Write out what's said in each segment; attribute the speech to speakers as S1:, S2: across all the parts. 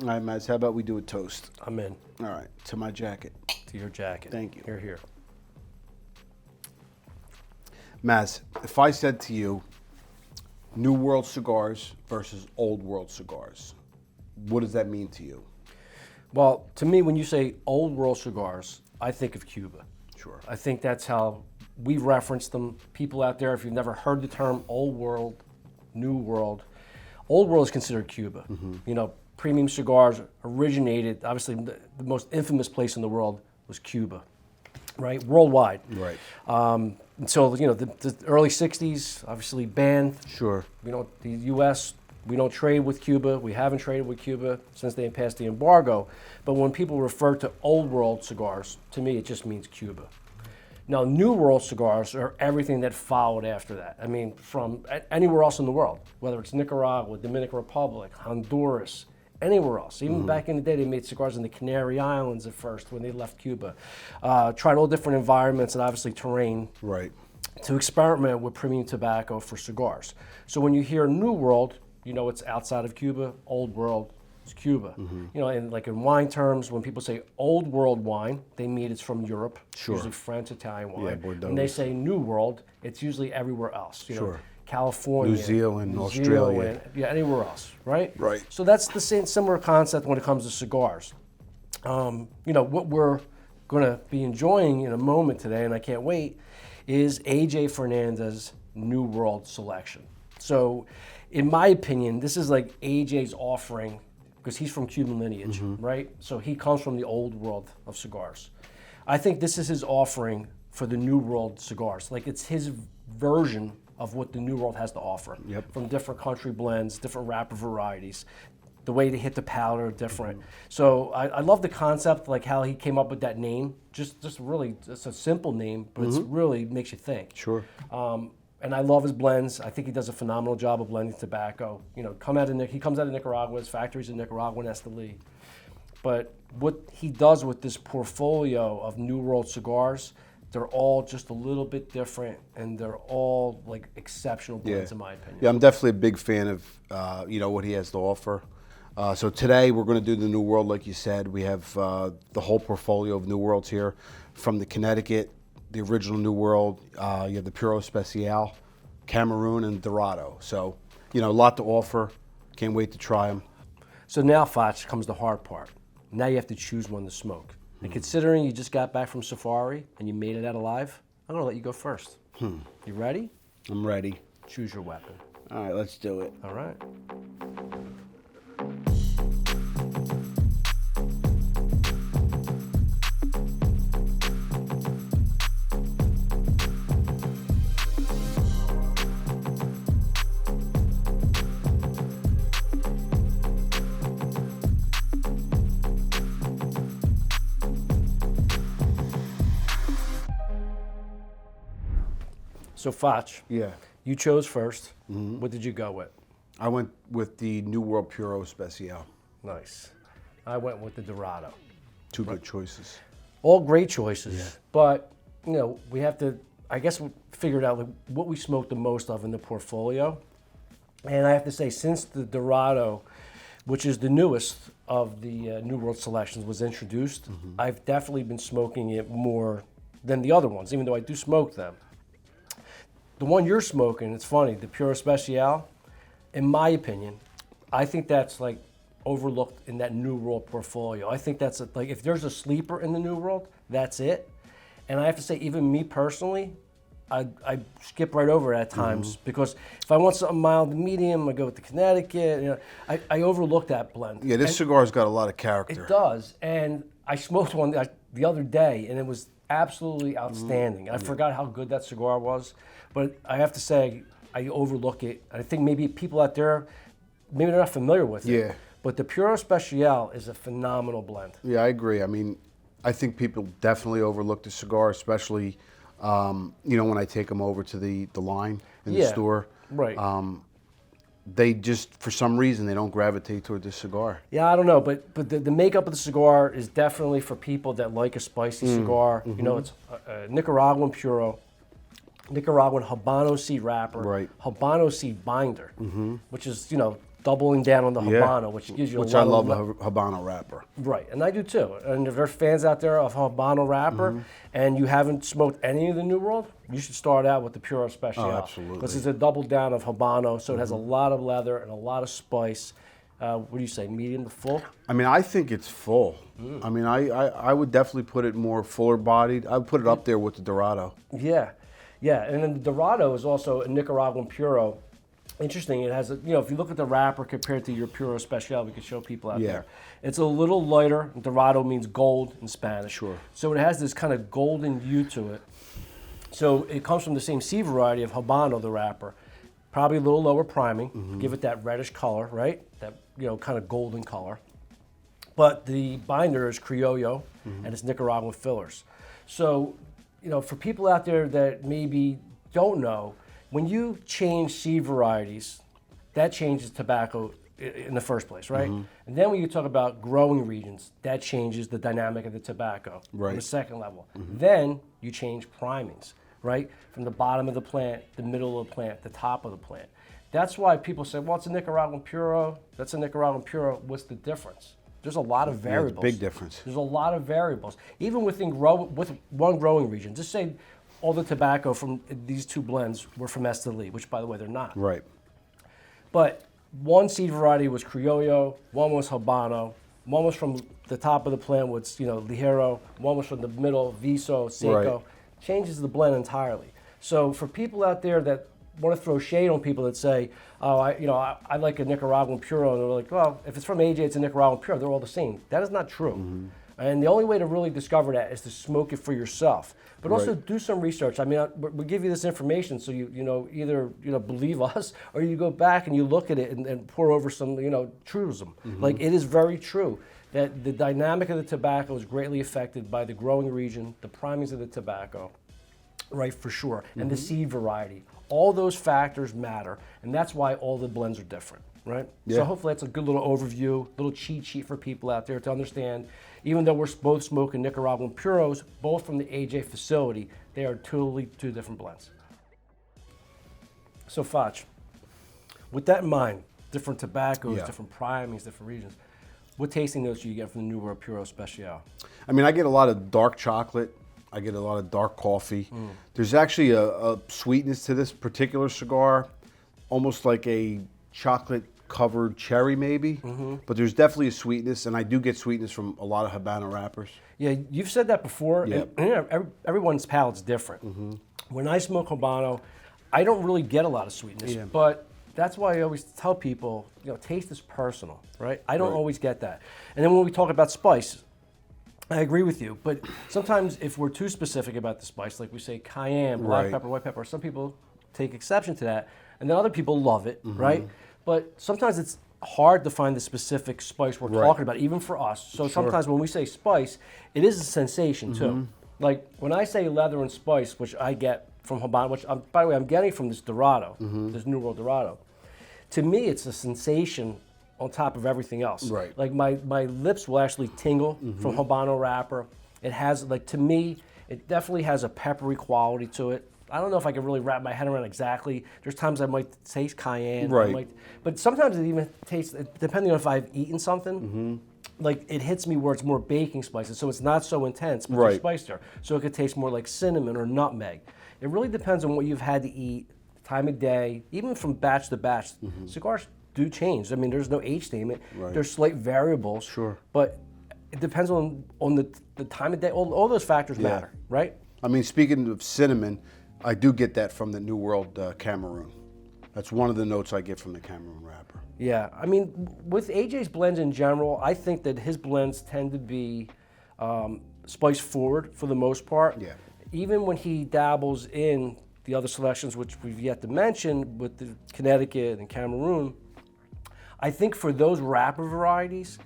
S1: All right, Mads, how about we do a toast?
S2: I'm in.
S1: All right, to my jacket.
S2: To your jacket.
S1: Thank you.
S2: Here.
S1: Mads, if I said to you, New World cigars versus Old World cigars, what does that mean to you?
S2: Well, to me, when you say old world cigars, I think of Cuba.
S1: Sure.
S2: I think that's how we reference them. People out there, if you've never heard the term old world, new world, old world is considered Cuba. You know, premium cigars originated, obviously the most infamous place in the world was Cuba, right? Worldwide.
S1: Right.
S2: Until, you know, the early 60s, obviously banned.
S1: Sure.
S2: You know, the U.S., we don't trade with Cuba. We haven't traded with Cuba since they passed the embargo. But when people refer to old world cigars, to me, it just means Cuba. Now, new world cigars are everything that followed after that. I mean, from anywhere else in the world, whether it's Nicaragua, Dominican Republic, Honduras, anywhere else. Even back in the day, they made cigars in the Canary Islands at first when they left Cuba. Tried all different environments and obviously terrain.
S1: Right.
S2: To experiment with premium tobacco for cigars. So when you hear New World, you know it's outside of Cuba. Old World is Cuba. You know, and like in wine terms, when people say Old World wine, they mean it's from Europe,
S1: Sure.
S2: usually French, Italian wine.
S1: Yeah, Bordeaux.
S2: When they say New World, it's usually everywhere else. You know,
S1: Sure.
S2: California,
S1: New Zealand, Australia.
S2: yeah, anywhere else, right?
S1: Right.
S2: So that's the same similar concept when it comes to cigars. You know, what we're going to be enjoying in a moment today, and I can't wait, is AJ Fernandez New World selection. So, in my opinion, this is like AJ's offering, because he's from Cuban lineage, right? So he comes from the old world of cigars. I think this is his offering for the New World cigars. Like, it's his version of what the New World has to offer.
S1: Yep.
S2: From different country blends, different wrapper varieties. The way they hit the palate are different. So I love the concept, like how he came up with that name. Just really, it's a simple name, but it really makes you think.
S1: Sure.
S2: And I love his blends. I think he does a phenomenal job of blending tobacco. You know, he comes out of Nicaragua. His factory's in Nicaragua and Esteli. But what he does with this portfolio of New World cigars, they're all just a little bit different, and they're all like exceptional blends, in my opinion.
S1: Yeah, I'm definitely a big fan of you know, what he has to offer. So today we're going to do the New World, like you said. We have the whole portfolio of New Worlds here, from the Connecticut, the original New World. You have the Puro Especial, Cameroon and Dorado. So, you know, a lot to offer. Can't wait to try them.
S2: So now, Foch, comes the hard part. Now you have to choose one to smoke. And considering you just got back from safari and you made it out alive, I'm going to let you go first. You ready?
S1: I'm ready.
S2: Choose your weapon.
S1: All right, let's do it.
S2: All right. So, Foch,
S1: Yeah.
S2: you chose first. What did you go with?
S1: I went with the New World Puro Especial.
S2: Nice. I went with the Dorado.
S1: Two good choices.
S2: All great choices, but you know, we have to, I guess, figure out like, what we smoked the most of in the portfolio. And I have to say, since the Dorado, which is the newest of the New World selections, was introduced, I've definitely been smoking it more than the other ones, even though I do smoke them. The one you're smoking, it's funny, the Puro Especial, in my opinion, I think that's like overlooked in that New World portfolio. I think that's like, if there's a sleeper in the New World, that's it. And I have to say, even me personally, I skip right over it at times because if I want something mild to medium, I go with the Connecticut. You know, I overlook that blend.
S1: Yeah, this cigar's got a lot of character.
S2: It does, and I smoked one the other day, and it was absolutely outstanding. I forgot how good that cigar was, but I have to say, I overlook it. I think maybe people out there, maybe they're not familiar with it.
S1: Yeah.
S2: But the Puro Especial is a phenomenal blend.
S1: Yeah, I agree. I mean, I think people definitely overlook the cigar, especially, you know, when I take them over to the line in the store.
S2: Right.
S1: They just, for some reason, they don't gravitate toward this cigar.
S2: Yeah, I don't know, but the makeup of the cigar is definitely for people that like a spicy cigar. You know, it's a Nicaraguan Puro, Nicaraguan Habano seed wrapper,
S1: Right.
S2: Habano seed binder, which is, you know, doubling down on the Habano, which gives you
S1: which
S2: a lot
S1: I love
S2: of
S1: a Habano wrapper.
S2: Right, and I do too. And if there's fans out there of Habano wrapper and you haven't smoked any of the New World, you should start out with the Puro Special.
S1: Oh, absolutely.
S2: Because it's a double down of Habano, so it has a lot of leather and a lot of spice. What do you say, medium to full?
S1: I mean, I think it's full. I mean, I would definitely put it more fuller bodied. I would put it up there with the Dorado.
S2: Yeah, yeah, and then the Dorado is also a Nicaraguan Puro. Interesting, it has, if you look at the wrapper compared to your Puro Special, we could show people out there. It's a little lighter. Dorado means gold in Spanish.
S1: Sure.
S2: So it has this kind of golden hue to it. So it comes from the same seed variety of Habano, the wrapper. Probably a little lower priming, give it that reddish color, right? That, kind of golden color. But the binder is Criollo, and it's Nicaraguan fillers. So, for people out there that maybe don't know, when you change seed varieties, that changes tobacco in the first place, right? And then when you talk about growing regions, that changes the dynamic of the tobacco on the second level. Then you change primings, right? From the bottom of the plant, the middle of the plant, the top of the plant. That's why people say, well, it's a Nicaraguan Puro, that's a Nicaraguan Puro, what's the difference? There's a lot of variables.
S1: Yeah, it's a big difference.
S2: There's a lot of variables. Even with one growing region, just say all the tobacco from these two blends were from Esteli, which, by the way, they're not.
S1: Right.
S2: But one seed variety was Criollo, one was Habano, one was from the top of the plant was, Ligero, one was from the middle, Viso, Seco.
S1: Right.
S2: Changes the blend entirely. So for people out there that want to throw shade on people that say, oh, I like a Nicaraguan Puro, and they're like, well, if it's from AJ, it's a Nicaraguan Puro. They're all the same. That is not true. And the only way to really discover that is to smoke it for yourself. But also do some research. I mean, we give you this information so either believe us or you go back and you look at it and pour over some truism. Like, it is very true that the dynamic of the tobacco is greatly affected by the growing region, the primings of the tobacco, right, for sure, and the seed variety. All those factors matter, and that's why all the blends are different, right?
S1: Yeah.
S2: So hopefully that's a good little overview, little cheat sheet for people out there to understand. Even though we're both smoking Nicaraguan Puros, both from the AJ facility, they are totally two different blends. So Foch, with that in mind, different tobaccos, different primings, different regions, what tasting notes do you get from the New World Puro Special?
S1: I mean, I get a lot of dark chocolate. I get a lot of dark coffee. There's actually a sweetness to this particular cigar, almost like a chocolate-covered cherry maybe, but there's definitely a sweetness, and I do get sweetness from a lot of Habano wrappers.
S2: Yeah, you've said that before, and everyone's palate's different. When I smoke Habano, I don't really get a lot of sweetness, but that's why I always tell people, taste is personal, right? I don't always get that. And then when we talk about spice, I agree with you, but sometimes if we're too specific about the spice, like we say cayenne, black pepper, white pepper, some people take exception to that, and then other people love it, right? But sometimes it's hard to find the specific spice we're talking about, even for us. So sometimes when we say spice, it is a sensation too. Like when I say leather and spice, which I get from Habano, which by the way, I'm getting from this Dorado, this New World Dorado, to me it's a sensation on top of everything else.
S1: Right.
S2: Like my lips will actually tingle from Habano wrapper. It has, to me, it definitely has a peppery quality to it. I don't know if I can really wrap my head around exactly. There's times I might taste cayenne. But sometimes it even tastes, depending on if I've eaten something, like it hits me where it's more baking spices, so it's not so intense, but there's spice there. So it could taste more like cinnamon or nutmeg. It really depends on what you've had to eat, time of day, even from batch to batch. Cigars do change. I mean, there's no age statement. There's slight variables. But it depends on the time of day. All those factors matter, right?
S1: I mean, speaking of cinnamon, I do get that from the New World Cameroon. That's one of the notes I get from the Cameroon wrapper.
S2: Yeah, I mean, with AJ's blends in general, I think that his blends tend to be spice forward for the most part.
S1: Yeah.
S2: Even when he dabbles in the other selections, which we've yet to mention, with the Connecticut and Cameroon, I think for those wrapper varieties,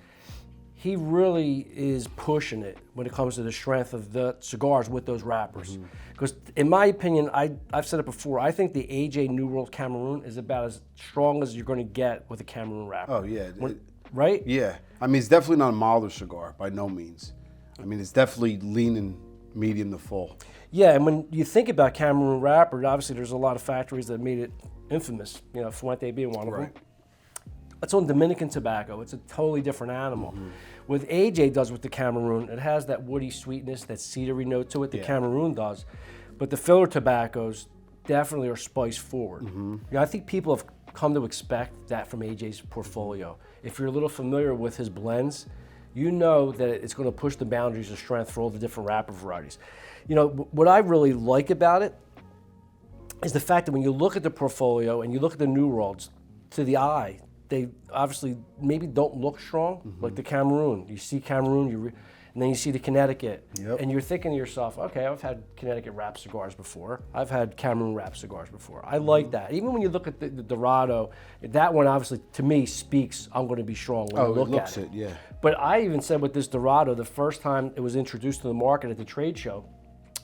S2: he really is pushing it when it comes to the strength of the cigars with those wrappers. Because in my opinion, I've said it before, I think the AJ New World Cameroon is about as strong as you're going to get with a Cameroon wrapper.
S1: Oh, yeah.
S2: Right?
S1: Yeah. I mean, it's definitely not a milder cigar, by no means. I mean, it's definitely leaning medium to full.
S2: Yeah, and when you think about Cameroon wrapper, obviously there's a lot of factories that made it infamous, Fuente being one of them. It's on Dominican tobacco. It's a totally different animal. What AJ does with the Cameroon, it has that woody sweetness, that cedary note to it. The Cameroon does, but the filler tobaccos definitely are spice forward. You know, I think people have come to expect that from AJ's portfolio. If you're a little familiar with his blends, you know that it's going to push the boundaries of strength for all the different wrapper varieties. You know, what I really like about it is the fact that when you look at the portfolio and you look at the New Worlds, to the eye, they obviously maybe don't look strong, like the Cameroon. You see Cameroon, and then you see the Connecticut, and you're thinking to yourself, okay, I've had Connecticut wrap cigars before. I've had Cameroon wrap cigars before. I like that. Even when you look at the Dorado, that one obviously, to me, speaks, I'm going to be strong when I look at it.
S1: Yeah.
S2: But I even said with this Dorado, the first time it was introduced to the market at the trade show,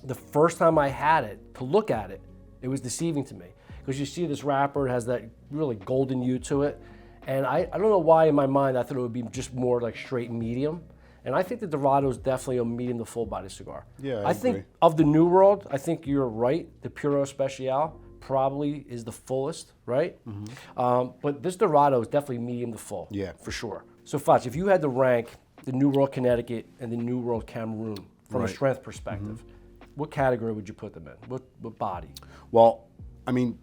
S2: the first time I had it, to look at it, it was deceiving to me. Because you see this wrapper, it has that really golden hue to it. And I don't know why in my mind I thought it would be just more like straight medium. And I think the Dorado is definitely a medium to full body cigar.
S1: Yeah,
S2: I think of the New World, I think you're right. The Puro Especial probably is the fullest, right? But this Dorado is definitely medium to full.
S1: Yeah.
S2: For sure. So Foch, if you had to rank the New World Connecticut and the New World Cameroon from a strength perspective, what category would you put them in? What body?
S1: Well, I mean,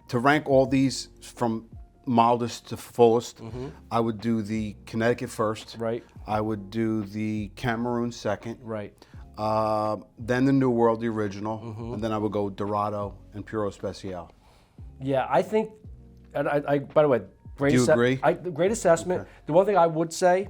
S1: to rank all these from mildest to fullest, I would do the Connecticut first.
S2: Right.
S1: I would do the Cameroon second.
S2: Right.
S1: Then the New World, the original, and then I would go Dorado and Puro Especial.
S2: Yeah, I think, and I by the way, great.
S1: Do you agree?
S2: Great assessment.
S1: Okay.
S2: The one thing I would say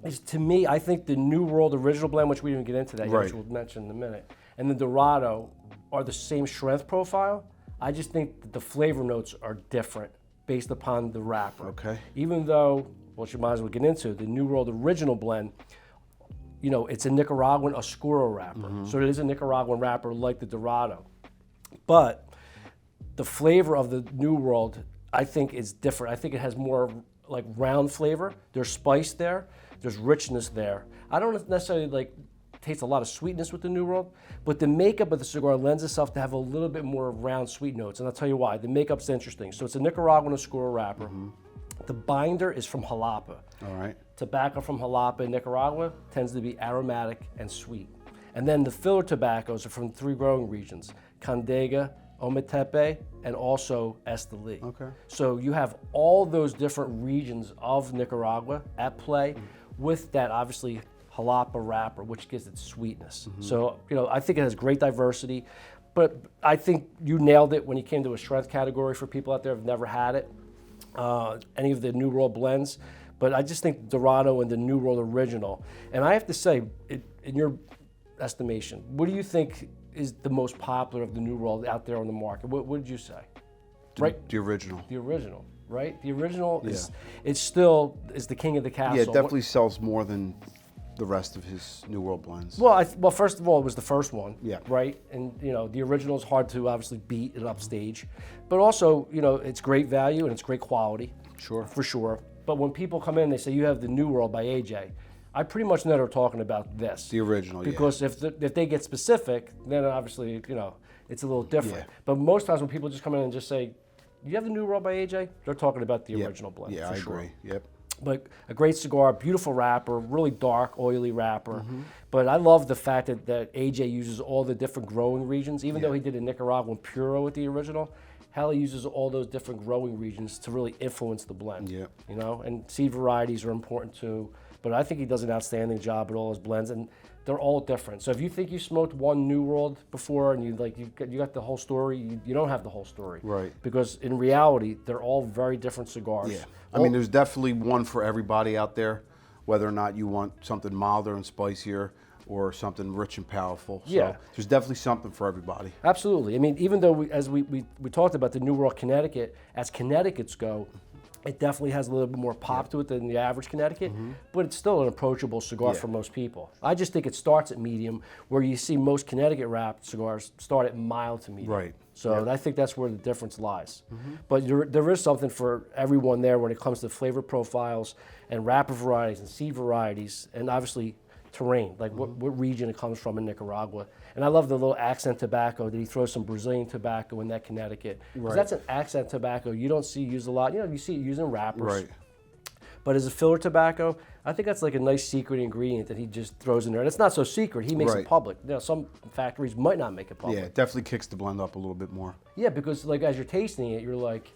S2: is, to me, I think the New World original blend, which we didn't get into that yet, which we'll mention in a minute, and the Dorado are the same strength profile. I just think that the flavor notes are different based upon the wrapper.
S1: Okay.
S2: Even though, which you might as well get into, the New World original blend, you know, it's a Nicaraguan Oscuro wrapper. So it is a Nicaraguan wrapper like the Dorado. But the flavor of the New World, I think, is different. I think it has more like round flavor. There's spice there. There's richness there. I don't necessarily like taste a lot of sweetness with the New World, but the makeup of the cigar lends itself to have a little bit more round sweet notes, and I'll tell you why. The makeup's interesting. So it's a Nicaraguan Oscuro wrapper. The binder is from Jalapa.
S1: All right.
S2: Tobacco from Jalapa in Nicaragua tends to be aromatic and sweet. And then the filler tobaccos are from 3 growing regions, Condega, Ometepe, and also Esteli.
S1: Okay.
S2: So you have all those different regions of Nicaragua at play with that, obviously, Jalapa wrapper, which gives it sweetness. So, you know, I think it has great diversity, but I think you nailed it when you came to a strength category for people out there who've never had it, any of the New World blends. But I just think Dorado and the New World original. And I have to say, in your estimation, what do you think is the most popular of the New World out there on the market? What did you say?
S1: The original.
S2: The original, right? The original is the king of the castle.
S1: Yeah, it definitely sells more than the rest of his New World blends.
S2: Well, first of all, it was the first one.
S1: Yeah.
S2: Right? And, you know, the original is hard to obviously beat and upstage. But also, you know, it's great value and it's great quality.
S1: Sure.
S2: For sure. But when people come in, they say, you have the New World by AJ. I pretty much know they're talking about this.
S1: The original,
S2: because if they get specific, then obviously, you know, it's a little different.
S1: Yeah.
S2: But most times when people just come in and just say, you have the New World by AJ, they're talking about the original blend.
S1: Yeah, I agree. Yep.
S2: But a great cigar, beautiful wrapper, really dark, oily wrapper. But I love the fact that AJ uses all the different growing regions. Even though he did a Nicaraguan Puro with the original, how he uses all those different growing regions to really influence the blend.
S1: Yep.
S2: You know, and seed varieties are important too. But I think he does an outstanding job at all his blends, and they're all different. So if you think you smoked one New World before and you got the whole story, you don't have the whole story.
S1: Right.
S2: Because in reality, they're all very different cigars.
S1: Yeah. I mean, there's definitely one for everybody out there, whether or not you want something milder and spicier or something rich and powerful. So
S2: Yeah.
S1: there's definitely something for everybody.
S2: Absolutely. I mean, even though as we talked about the New World Connecticut, as Connecticut's go, it definitely has a little bit more pop to it than the average Connecticut, but it's still an approachable cigar for most people. I just think it starts at medium, where you see most Connecticut wrapped cigars start at mild to medium.
S1: Right.
S2: So I think that's where the difference lies. But there is something for everyone there when it comes to flavor profiles and wrapper varieties and seed varieties, and obviously terrain, like what region it comes from in Nicaragua. And I love the little accent tobacco that he throws some Brazilian tobacco in that Connecticut. Because that's an accent tobacco you don't see used a lot. You know, you see it used in wrappers.
S1: Right.
S2: But as a filler tobacco, I think that's like a nice secret ingredient that he just throws in there. And it's not so secret. He makes it public. You know, some factories might not make it public.
S1: Yeah, it definitely kicks the blend up a little bit more.
S2: Yeah, because like as you're tasting it, you're like,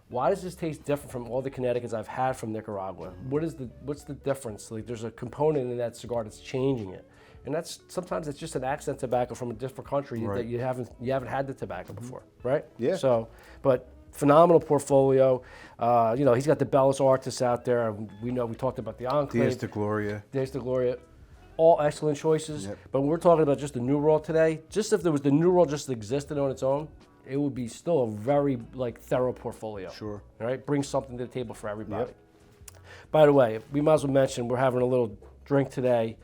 S2: why does this taste different from all the Connecticut's I've had from Nicaragua? What's the difference? Like there's a component in that cigar that's changing it. And that's sometimes it's just an accent tobacco from a different country that you haven't had the tobacco before, right?
S1: Yeah.
S2: So, but phenomenal portfolio. You know, he's got the Bellis Artis out there. We talked about the Enclave.
S1: Diaz de Gloria.
S2: Diaz de Gloria. All excellent choices.
S1: Yep.
S2: But when we're talking about just the New World today, just if there was the New World just existed on its own, it would be still a very like thorough portfolio.
S1: Sure.
S2: All right, bring something to the table for everybody. By the way, we might as well mention we're having a little drink today.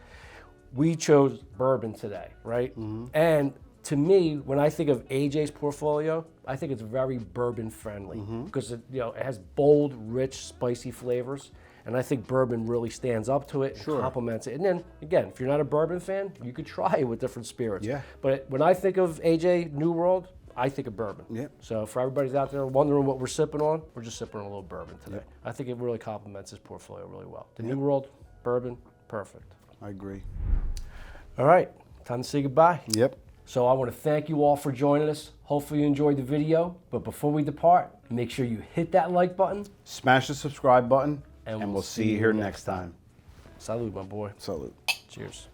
S2: We chose bourbon today, right? And to me, when I think of AJ's portfolio, I think it's very bourbon friendly because it has bold, rich, spicy flavors. And I think bourbon really stands up to it, and complements it. And then, again, if you're not a bourbon fan, you could try it with different spirits.
S1: Yeah.
S2: But when I think of AJ New World, I think of bourbon.
S1: Yep.
S2: So for everybody's out there wondering what we're sipping on, we're just sipping on a little bourbon today.
S1: Yep.
S2: I think it really complements his portfolio really well. The New World, bourbon, perfect.
S1: I agree.
S2: All right, time to say goodbye.
S1: Yep.
S2: So I want to thank you all for joining us. Hopefully you enjoyed the video. But before we depart, make sure you hit that like button.
S1: Smash the subscribe button,
S2: And
S1: and
S2: we'll
S1: we'll see you here next time.
S2: Salud, my boy.
S1: Salute.
S2: Cheers.